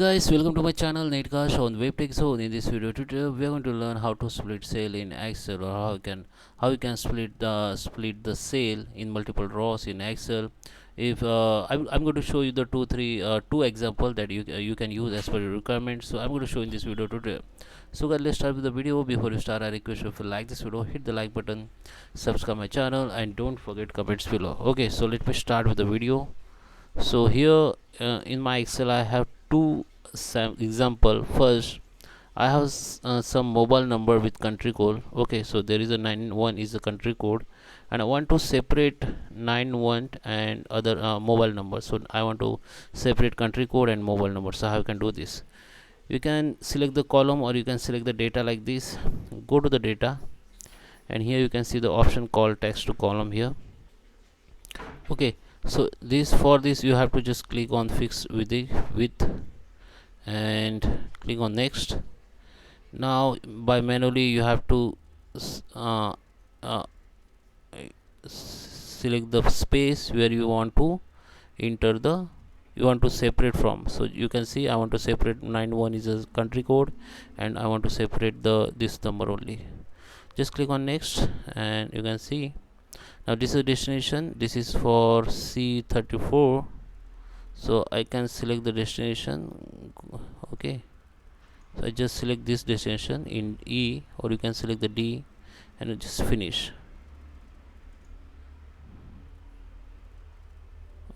Guys, welcome to my channel Netcast on WebTech Zone. In this video tutorial, we are going to learn how to split cell in Excel, or how you can split the cell in multiple rows in Excel. If I'm going to show you the two example that you can use as per your requirements. So I'm going to show in this video tutorial. So guys, let's start with the video. Before you start, I request you, if you like this video, hit the like button, subscribe my channel, and don't forget comments below. Okay, so let me start with the video. So here in my Excel I have two example. First, I have some mobile number with country code. Okay, so there is a 91 is a country code, and I want to separate 91 and other mobile number. So I want to separate country code and mobile number. So how you can do this? You can select the column, or you can select the data like this. Go to the data, and here you can see the option called text to column here. Okay, so for this you have to just click on fix with the width and click on next. Now by manually you have to uh, uh, select the space where you want to enter the you want to separate from. So you can see I want to separate 91 is a country code, and I want to separate this number only. Just click on next, and you can see now this is destination. This is for C34, so I can select the destination. Okay, so I just select this destination in E, or you can select the D and just finish.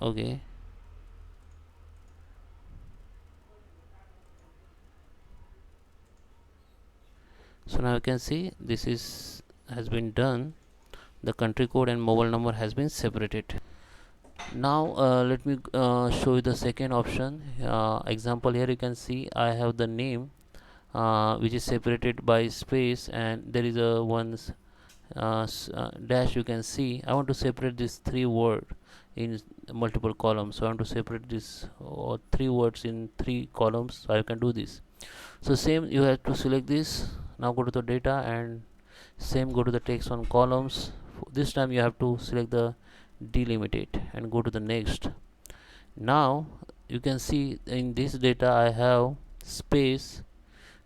Okay, so now you can see this has been done. The country code and mobile number has been separated. Now let me show you the second option. Example, here you can see I have the name which is separated by space, and there is a dash. You can see I want to separate these three words in multiple columns. So I want to separate this three words in three columns. So I can do this. So same, you have to select this. Now go to the data, and same, go to the text on columns. This time you have to select the delimit it and go to the next. Now you can see in this data I have space,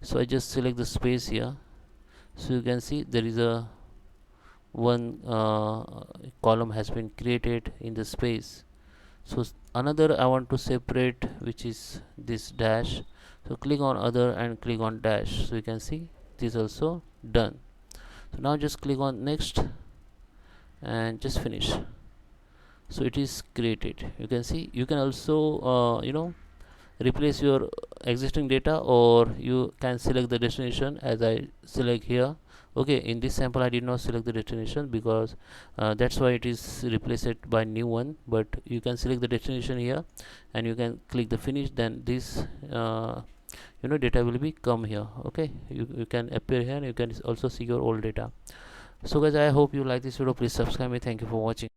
so I just select the space here. So you can see there is a one column has been created in the space. So another I want to separate, which is this dash. So click on other and click on dash. So you can see this also done. So now just click on next and just finish. So it is created. You can see you can also replace your existing data, or you can select the destination as I select here. Okay, in this sample I did not select the destination because that's why it is replaced by new one, but you can select the destination here and you can click the finish. Then this data will be come here. Okay, you can appear here, and you can also see your old data. So guys, I hope you like this video. Please subscribe me. Thank you for watching.